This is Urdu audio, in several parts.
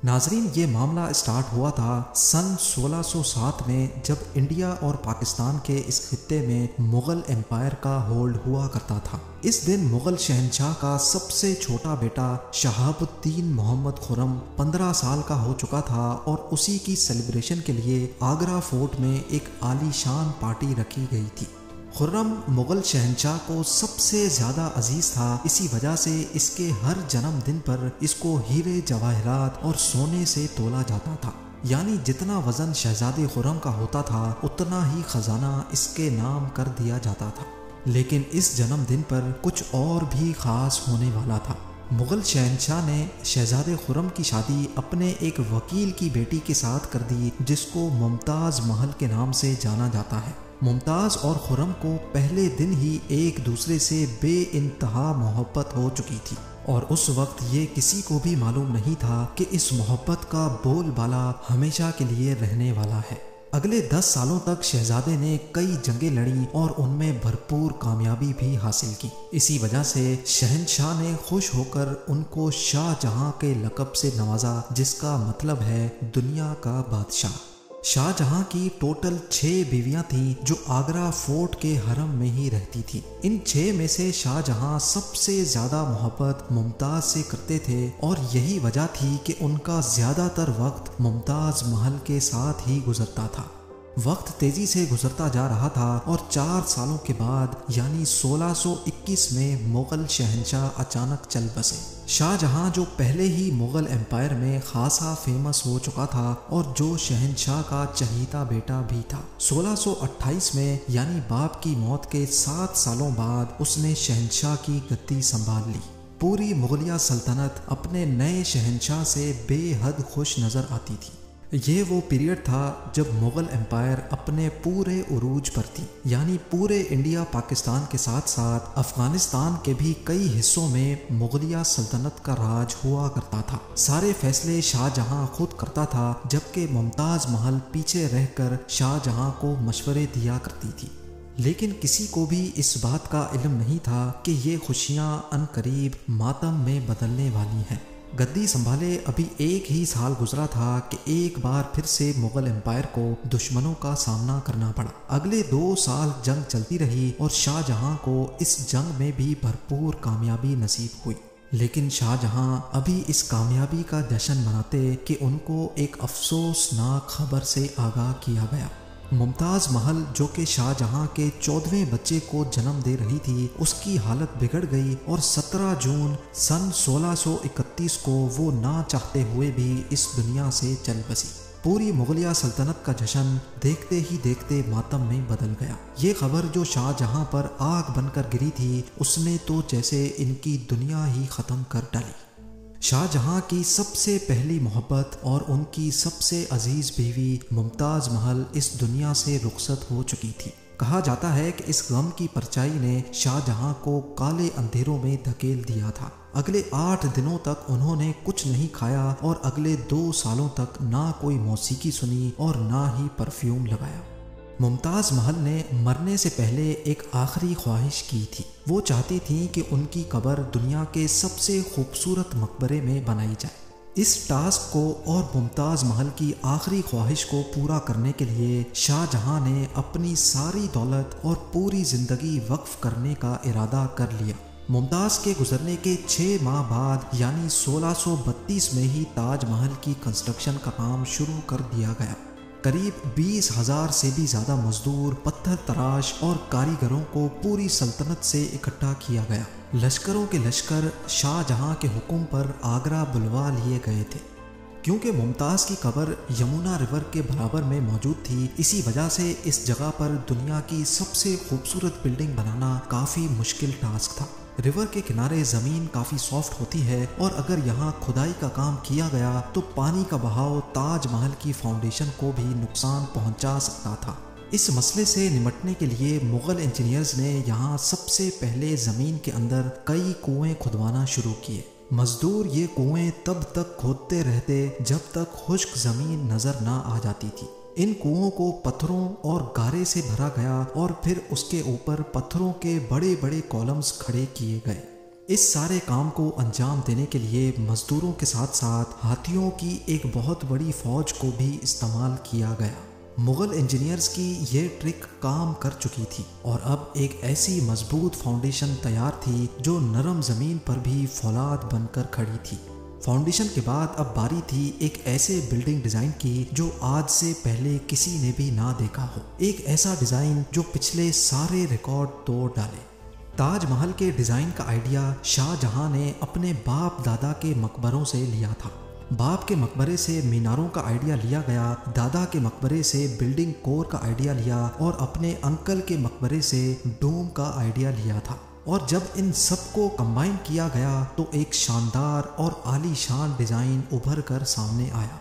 ناظرین، یہ معاملہ اسٹارٹ ہوا تھا سن 1607 میں، جب انڈیا اور پاکستان کے اس خطے میں مغل امپائر کا ہولڈ ہوا کرتا تھا۔ اس دن مغل شہنشاہ کا سب سے چھوٹا بیٹا شہاب الدین محمد خرم 15 سال کا ہو چکا تھا، اور اسی کی سیلیبریشن کے لیے آگرہ فورٹ میں ایک عالی شان پارٹی رکھی گئی تھی۔ خرم مغل شہنشاہ کو سب سے زیادہ عزیز تھا، اسی وجہ سے اس کے ہر جنم دن پر اس کو ہیرے جواہرات اور سونے سے تولا جاتا تھا، یعنی جتنا وزن شہزادے خرم کا ہوتا تھا اتنا ہی خزانہ اس کے نام کر دیا جاتا تھا۔ لیکن اس جنم دن پر کچھ اور بھی خاص ہونے والا تھا۔ مغل شہنشاہ نے شہزادے خرم کی شادی اپنے ایک وکیل کی بیٹی کے ساتھ کر دی، جس کو ممتاز محل کے نام سے جانا جاتا ہے۔ ممتاز اور خرم کو پہلے دن ہی ایک دوسرے سے بے انتہا محبت ہو چکی تھی، اور اس وقت یہ کسی کو بھی معلوم نہیں تھا کہ اس محبت کا بول بالا ہمیشہ کے لیے رہنے والا ہے۔ اگلے 10 سالوں تک شہزادے نے کئی جنگیں لڑیں اور ان میں بھرپور کامیابی بھی حاصل کی۔ اسی وجہ سے شہنشاہ نے خوش ہو کر ان کو شاہ جہاں کے لقب سے نوازا، جس کا مطلب ہے دنیا کا بادشاہ۔ شاہ جہاں کی ٹوٹل 6 بیویاں تھیں جو آگرہ فورٹ کے حرم میں ہی رہتی تھیں۔ ان 6 میں سے شاہ جہاں سب سے زیادہ محبت ممتاز سے کرتے تھے، اور یہی وجہ تھی کہ ان کا زیادہ تر وقت ممتاز محل کے ساتھ ہی گزرتا تھا۔ وقت تیزی سے گزرتا جا رہا تھا، اور 4 سالوں کے بعد یعنی 1621 میں مغل شہنشاہ اچانک چل بسے۔ شاہ جہاں جو پہلے ہی مغل امپائر میں خاصا فیمس ہو چکا تھا اور جو شہنشاہ کا چہیتا بیٹا بھی تھا، 1628 میں یعنی باپ کی موت کے 7 سالوں بعد اس نے شہنشاہ کی گدی سنبھال لی۔ پوری مغلیہ سلطنت اپنے نئے شہنشاہ سے بے حد خوش نظر آتی تھی۔ یہ وہ پیریڈ تھا جب مغل امپائر اپنے پورے عروج پر تھی، یعنی پورے انڈیا پاکستان کے ساتھ ساتھ افغانستان کے بھی کئی حصوں میں مغلیہ سلطنت کا راج ہوا کرتا تھا۔ سارے فیصلے شاہ جہاں خود کرتا تھا، جبکہ ممتاز محل پیچھے رہ کر شاہ جہاں کو مشورے دیا کرتی تھی۔ لیکن کسی کو بھی اس بات کا علم نہیں تھا کہ یہ خوشیاں عنقریب ماتم میں بدلنے والی ہیں۔ گدی سنبھالے ابھی 1 ہی سال گزرا تھا کہ ایک بار پھر سے مغل امپائر کو دشمنوں کا سامنا کرنا پڑا۔ اگلے 2 سال جنگ چلتی رہی، اور شاہ جہاں کو اس جنگ میں بھی بھرپور کامیابی نصیب ہوئی۔ لیکن شاہ جہاں ابھی اس کامیابی کا جشن مناتے کہ ان کو ایک افسوسناک خبر سے آگاہ کیا گیا۔ ممتاز محل، جو کہ شاہ جہاں کے 14ویں بچے کو جنم دے رہی تھی، اس کی حالت بگڑ گئی، اور 17 جون سن 1631 کو وہ نہ چاہتے ہوئے بھی اس دنیا سے چل بسی۔ پوری مغلیہ سلطنت کا جشن دیکھتے ہی دیکھتے ماتم میں بدل گیا۔ یہ خبر جو شاہ جہاں پر آگ بن کر گری تھی، اس نے تو جیسے ان کی دنیا ہی ختم کر ڈالی۔ شاہ جہاں کی سب سے پہلی محبت اور ان کی سب سے عزیز بیوی ممتاز محل اس دنیا سے رخصت ہو چکی تھی۔ کہا جاتا ہے کہ اس غم کی پرچائی نے شاہ جہاں کو کالے اندھیروں میں دھکیل دیا تھا۔ اگلے 8 دنوں تک انہوں نے کچھ نہیں کھایا، اور اگلے 2 سالوں تک نہ کوئی موسیقی سنی اور نہ ہی پرفیوم لگایا۔ ممتاز محل نے مرنے سے پہلے ایک آخری خواہش کی تھی۔ وہ چاہتی تھیں کہ ان کی قبر دنیا کے سب سے خوبصورت مقبرے میں بنائی جائے۔ اس ٹاسک کو اور ممتاز محل کی آخری خواہش کو پورا کرنے کے لیے شاہ جہاں نے اپنی ساری دولت اور پوری زندگی وقف کرنے کا ارادہ کر لیا۔ ممتاز کے گزرنے کے 6 ماہ بعد یعنی 1632 میں ہی تاج محل کی کنسٹرکشن کا کام شروع کر دیا گیا۔ قریب 20,000 سے بھی زیادہ مزدور، پتھر تراش اور کاریگروں کو پوری سلطنت سے اکٹھا کیا گیا۔ لشکروں کے لشکر شاہ جہاں کے حکم پر آگرہ بلوا لیے گئے تھے۔ کیونکہ ممتاز کی قبر یمنا ریور کے برابر میں موجود تھی، اسی وجہ سے اس جگہ پر دنیا کی سب سے خوبصورت بلڈنگ بنانا کافی مشکل ٹاسک تھا۔ ریور کے کنارے زمین کافی سافٹ ہوتی ہے، اور اگر یہاں کھدائی کا کام کیا گیا تو پانی کا بہاؤ تاج محل کی فاؤنڈیشن کو بھی نقصان پہنچا سکتا تھا۔ اس مسئلے سے نمٹنے کے لیے مغل انجینئرز نے یہاں سب سے پہلے زمین کے اندر کئی کنویں کھدوانا شروع کیے۔ مزدور یہ کنویں تب تک کھودتے رہتے جب تک خشک زمین نظر نہ آ جاتی تھی۔ ان کنووں کو پتھروں اور گارے سے بھرا گیا، اور پھر اس کے اوپر پتھروں کے بڑے بڑے کالمز کھڑے کیے گئے۔ اس سارے کام کو انجام دینے کے لیے مزدوروں کے ساتھ ساتھ ہاتھیوں کی ایک بہت بڑی فوج کو بھی استعمال کیا گیا۔ مغل انجینئرز کی یہ ٹرک کام کر چکی تھی اور اب ایک ایسی مضبوط فاؤنڈیشن تیار تھی جو نرم زمین پر بھی فولاد بن کر کھڑی تھی۔ فاؤنڈیشن کے بعد اب باری تھی ایک ایسے بلڈنگ ڈیزائن کی جو آج سے پہلے کسی نے بھی نہ دیکھا ہو، ایک ایسا ڈیزائن جو پچھلے سارے ریکارڈ توڑ ڈالے۔ تاج محل کے ڈیزائن کا آئیڈیا شاہ جہاں نے اپنے باپ دادا کے مقبروں سے لیا تھا۔ باپ کے مقبرے سے میناروں کا آئیڈیا لیا گیا، دادا کے مقبرے سے بلڈنگ کور کا آئیڈیا لیا اور اپنے انکل کے مقبرے سے ڈوم کا آئیڈیا لیا تھا، اور جب ان سب کو کمبائن کیا گیا تو ایک شاندار اور عالی شان ڈیزائن ابھر کر سامنے آیا۔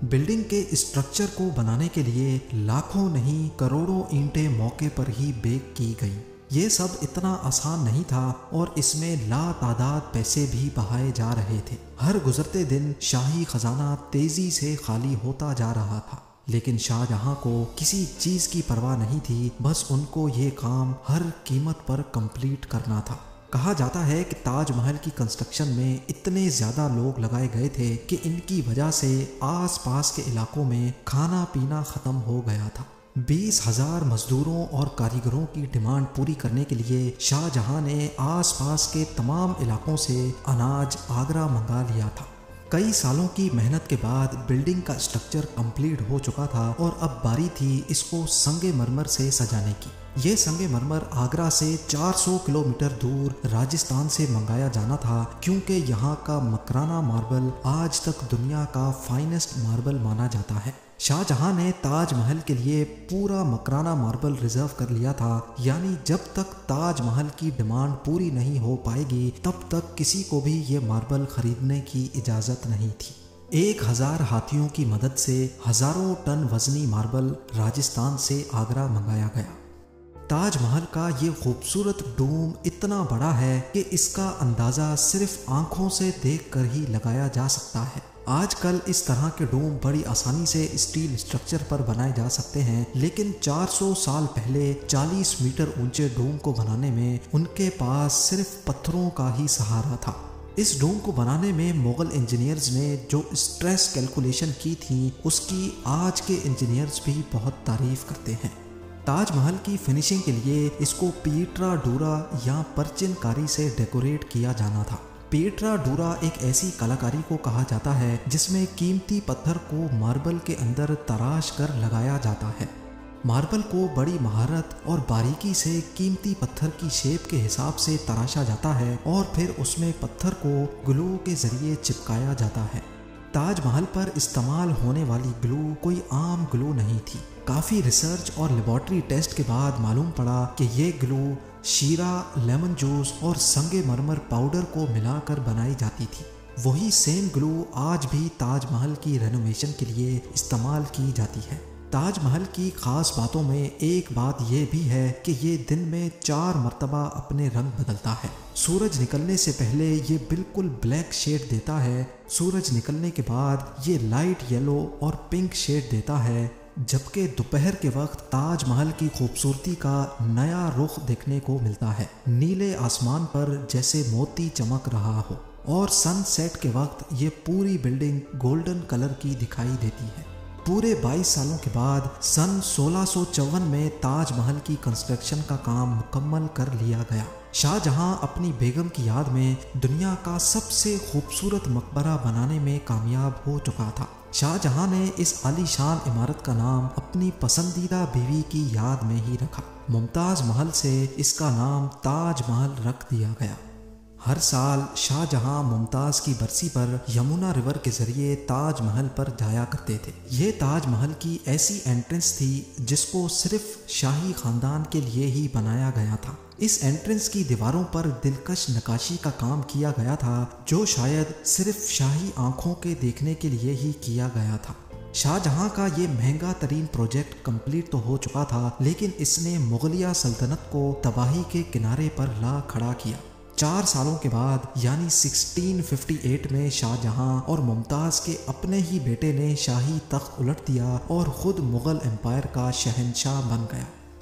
بلڈنگ کے اسٹرکچر کو بنانے کے لیے لاکھوں نہیں کروڑوں اینٹیں موقع پر ہی بیک کی گئیں۔ یہ سب اتنا آسان نہیں تھا اور اس میں لا تعداد پیسے بھی بہائے جا رہے تھے۔ ہر گزرتے دن شاہی خزانہ تیزی سے خالی ہوتا جا رہا تھا، لیکن شاہ جہاں کو کسی چیز کی پرواہ نہیں تھی، بس ان کو یہ کام ہر قیمت پر کمپلیٹ کرنا تھا۔ کہا جاتا ہے کہ تاج محل کی کنسٹرکشن میں اتنے زیادہ لوگ لگائے گئے تھے کہ ان کی وجہ سے آس پاس کے علاقوں میں کھانا پینا ختم ہو گیا تھا۔ 20,000 مزدوروں اور کاریگروں کی ڈیمانڈ پوری کرنے کے لیے شاہ جہاں نے آس پاس کے تمام علاقوں سے اناج آگرہ منگا لیا تھا۔ کئی سالوں کی محنت کے بعد بلڈنگ کا اسٹرکچر کمپلیٹ ہو چکا تھا اور اب باری تھی اس کو سنگ مرمر سے سجانے کی۔ یہ سنگ مرمر آگرہ سے 400 کلومیٹر دور راجستھان سے منگایا جانا تھا، کیونکہ یہاں کا مکرانہ ماربل آج تک دنیا کا فائنسٹ ماربل مانا جاتا ہے۔ شاہ جہاں نے تاج محل کے لیے پورا مکرانہ ماربل ریزرو کر لیا تھا، یعنی جب تک تاج محل کی ڈیمانڈ پوری نہیں ہو پائے گی تب تک کسی کو بھی یہ ماربل خریدنے کی اجازت نہیں تھی۔ 1000 ہاتھیوں کی مدد سے ہزاروں ٹن وزنی ماربل راجستھان سے آگرہ منگایا گیا۔ تاج محل کا یہ خوبصورت ڈوم اتنا بڑا ہے کہ اس کا اندازہ صرف آنکھوں سے دیکھ کر ہی لگایا جا سکتا ہے۔ آج کل اس طرح کے ڈوم بڑی آسانی سے اسٹیل اسٹرکچر پر بنائے جا سکتے ہیں، لیکن 400 سال پہلے 40 میٹر اونچے ڈوم کو بنانے میں ان کے پاس صرف پتھروں کا ہی سہارا تھا۔ اس ڈوم کو بنانے میں مغل انجینئرز نے جو اسٹریس کیلکولیشن کی تھی اس کی آج کے انجینئرز بھی بہت تعریف کرتے ہیں۔ تاج محل کی فنیشنگ کے لیے اس کو پیٹرا ڈورا یا پرچن کاری سے ڈیکوریٹ کیا جانا تھا۔ پیٹرا ڈورا ایک ایسی کلاکاری کو کہا جاتا ہے جس میں قیمتی پتھر کو ماربل کے اندر تراش کر لگایا جاتا ہے۔ ماربل کو بڑی مہارت اور باریکی سے قیمتی پتھر کی شیپ کے حساب سے تراشا جاتا ہے اور پھر اس میں پتھر کو گلو کے ذریعے چپکایا جاتا ہے۔ تاج محل پر استعمال ہونے والی گلو کوئی عام گلو نہیں تھی۔ کافی ریسرچ اور لیبارٹری ٹیسٹ کے بعد معلوم پڑا کہ یہ گلو شیرہ، لیمن جوس اور سنگ مرمر پاؤڈر کو ملا کر بنائی جاتی تھی۔ وہی سیم گلو آج بھی تاج محل کی رینوویشن کے لیے استعمال کی جاتی ہے۔ تاج محل کی خاص باتوں میں ایک بات یہ بھی ہے کہ یہ دن میں 4 مرتبہ اپنے رنگ بدلتا ہے۔ سورج نکلنے سے پہلے یہ بالکل بلیک شیڈ دیتا ہے، سورج نکلنے کے بعد یہ لائٹ یلو اور پنک شیڈ دیتا ہے، جبکہ دوپہر کے وقت تاج محل کی خوبصورتی کا نیا رخ دیکھنے کو ملتا ہے، نیلے آسمان پر جیسے موتی چمک رہا ہو، اور سن سیٹ کے وقت یہ پوری بلڈنگ گولڈن کلر کی دکھائی دیتی ہے۔ پورے 22 سالوں کے بعد سن 1654 میں تاج محل کی کنسٹرکشن کا کام مکمل کر لیا گیا۔ شاہ جہاں اپنی بیگم کی یاد میں دنیا کا سب سے خوبصورت مقبرہ بنانے میں کامیاب ہو چکا تھا۔ شاہ جہاں نے اس عالی شان عمارت کا نام اپنی پسندیدہ بیوی کی یاد میں ہی رکھا۔ ممتاز محل سے اس کا نام تاج محل رکھ دیا گیا۔ ہر سال شاہ جہاں ممتاز کی برسی پر یمنا ریور کے ذریعے تاج محل پر جایا کرتے تھے۔ یہ تاج محل کی ایسی انٹرنس تھی جس کو صرف شاہی خاندان کے لیے ہی بنایا گیا تھا۔ اس انٹرنس کی دیواروں پر دلکش نقاشی کا کام کیا گیا تھا جو شاید صرف شاہی آنکھوں کے دیکھنے کے لیے ہی کیا گیا تھا۔ شاہ جہاں کا یہ مہنگا ترین پروجیکٹ کمپلیٹ تو ہو چکا تھا، لیکن اس نے مغلیہ سلطنت کو تباہی کے کنارے پر لا کھڑا کیا۔ 4 سالوں کے بعد یعنی 1658 میں شاہ جہاں اور ممتاز کے اپنے ہی بیٹے نے شاہی تخت الٹ دیا اور خود مغل امپائر کا شہنشاہ بن گیا۔